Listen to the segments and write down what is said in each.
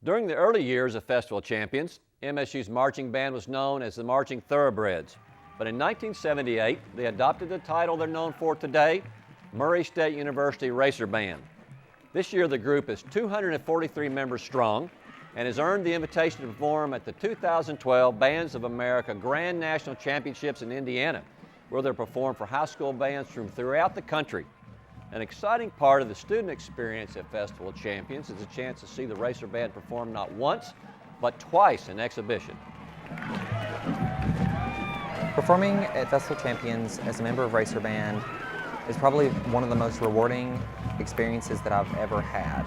During the early years of Festival of Champions, MSU's marching band was known as the Marching Thoroughbreds. But in 1978, they adopted the title they're known for today, Murray State University Racer Band. This year the group is 243 members strong and has earned the invitation to perform at the 2012 Bands of America Grand National Championships in Indiana, where they'll perform for high school bands from throughout the country. An exciting part of the student experience at Festival of Champions is a chance to see the Racer Band perform not once, but twice in exhibition. Performing at Festival of Champions as a member of Racer Band is probably one of the most rewarding experiences that I've ever had.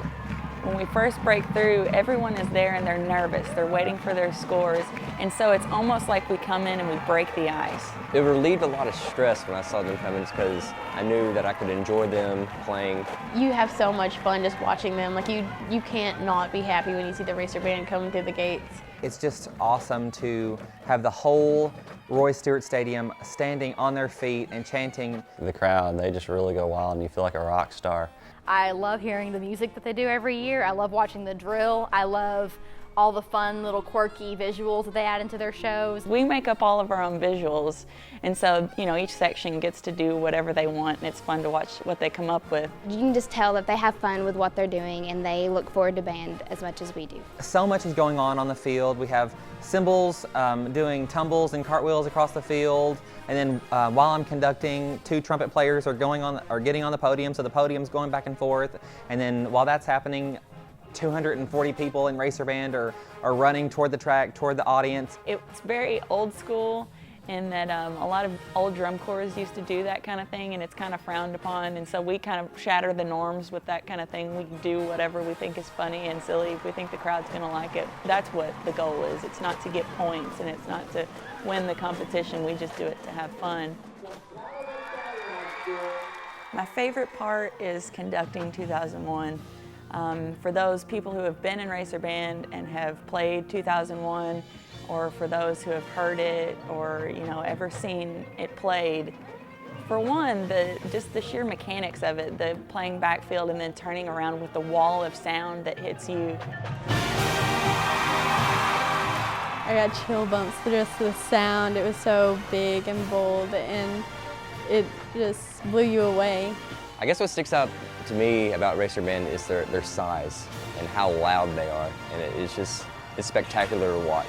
When we first break through, everyone is there and they're nervous. They're waiting for their scores. And so it's almost like we come in and we break the ice. It relieved a lot of stress when I saw them come in because I knew that I could enjoy them playing. You have so much fun just watching them. Like you can't not be happy when you see the Racer Band coming through the gates. It's just awesome to have the whole Roy Stewart Stadium standing on their feet and chanting. The crowd, they just really go wild and you feel like a rock star. I love hearing the music that they do every year. I love watching the drill. I love all the fun little quirky visuals that they add into their shows. We make up all of our own visuals, and so each section gets to do whatever they want, and it's fun to watch what they come up with. You can just tell that they have fun with what they're doing and they look forward to band as much as we do. So much is going on the field. We have cymbals doing tumbles and cartwheels across the field, and then while I'm conducting, two trumpet players are getting on the podium, so the podium's going back and forth, and then while that's happening, 240 people in Racer Band are running toward the track, toward the audience. It's very old school in that a lot of old drum corps used to do that kind of thing, and it's kind of frowned upon, and so we kind of shatter the norms with that kind of thing. We do whatever we think is funny and silly if we think the crowd's going to like it. That's what the goal is. It's not to get points and it's not to win the competition. We just do it to have fun. My favorite part is conducting 2001. For those people who have been in Racer Band and have played 2001, or for those who have heard it or ever seen it played, for one, just the sheer mechanics of it, the playing backfield and then turning around with the wall of sound that hits you. I got chill bumps just the sound. It was so big and bold and it just blew you away. I guess what sticks out to me about Racer Band is their size and how loud they are, and it's spectacular to watch.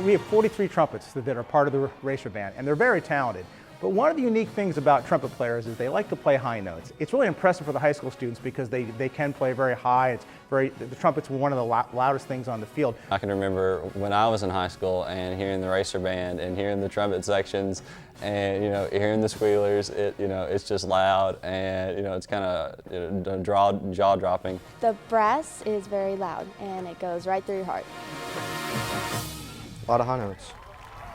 We have 43 trumpets that are part of the Racer Band, and they're very talented. But one of the unique things about trumpet players is they like to play high notes. It's really impressive for the high school students because they can play very high. The trumpet's one of the loudest things on the field. I can remember when I was in high school and hearing the Racer Band and hearing the trumpet sections and hearing the squealers. It's just loud and it's kind of jaw-dropping. The brass is very loud and it goes right through your heart. A lot of high notes,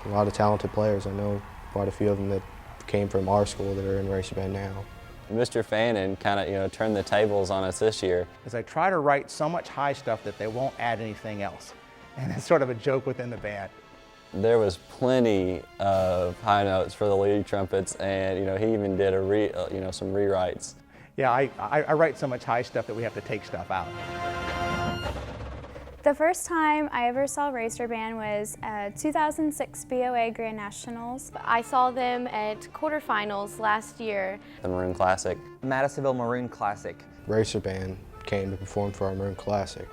a lot of talented players. I know quite a few of them that came from our school that are in Racer Band now. Mr. Fannin kind of turned the tables on us this year. As I try to write so much high stuff that they won't add anything else, and it's sort of a joke within the band. There was plenty of high notes for the lead trumpets, and he even did some rewrites. Yeah, I write so much high stuff that we have to take stuff out. The first time I ever saw Racer Band was 2006 BOA Grand Nationals. I saw them at quarterfinals last year. The Maroon Classic. Madisonville Maroon Classic. Racer Band came to perform for our Maroon Classic.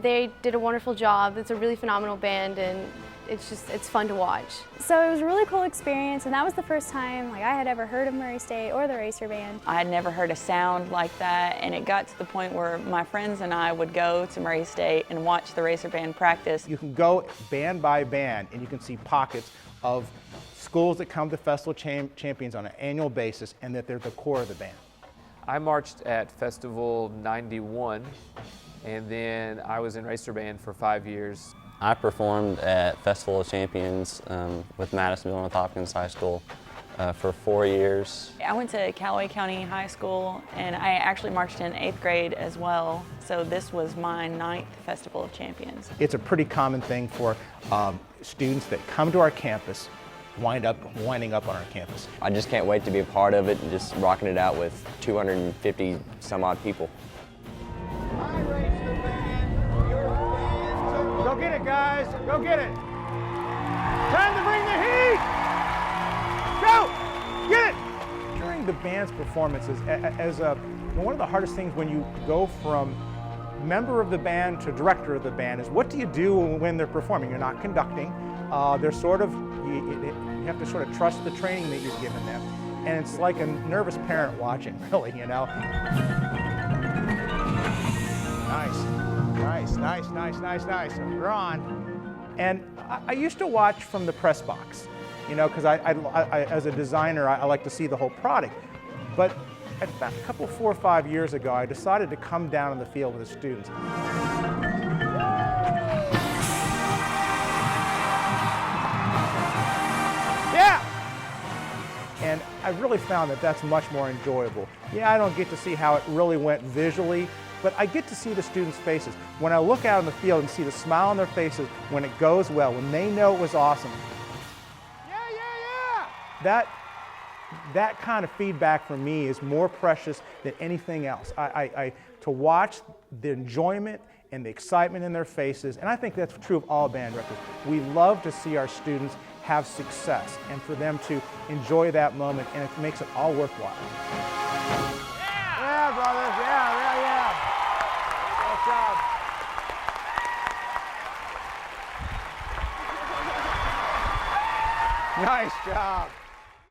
They did a wonderful job. It's a really phenomenal band and it's fun to watch. So it was a really cool experience, and that was the first time I had ever heard of Murray State or the Racer Band. I had never heard a sound like that, and it got to the point where my friends and I would go to Murray State and watch the Racer Band practice. You can go band by band and you can see pockets of schools that come to Festival Champions on an annual basis and that they're the core of the band. I marched at Festival 91, and then I was in Racer Band for 5 years. I performed at Festival of Champions with Madisonville and Hopkins High School for 4 years. I went to Callaway County High School, and I actually marched in 8th grade as well, so this was my 9th Festival of Champions. It's a pretty common thing for students that come to our campus winding up on our campus. I just can't wait to be a part of it and just rocking it out with 250 some odd people. Hi, Racer Band. Your band get it, guys. Go get it. Time to bring the heat. Go. Get it. During the band's performances, one of the hardest things when you go from member of the band to director of the band is what do you do when they're performing? You're not conducting. They're sort of, you have to sort of trust the training that you've given them. And it's like a nervous parent watching, really, you know. Nice. We're on. And I used to watch from the press box, you know, because I, as a designer, I like to see the whole product. But about a couple, 4 or 5 years ago, I decided to come down in the field with the students. Yeah! And I really found that that's much more enjoyable. Yeah, I don't get to see how it really went visually, but I get to see the students' faces. When I look out in the field and see the smile on their faces when it goes well, when they know it was awesome. Yeah! That kind of feedback for me is more precious than anything else. To watch the enjoyment and the excitement in their faces, and I think that's true of all band directors. We love to see our students have success and for them to enjoy that moment, and it makes it all worthwhile. Yeah, brothers, yeah. Good job. Nice job.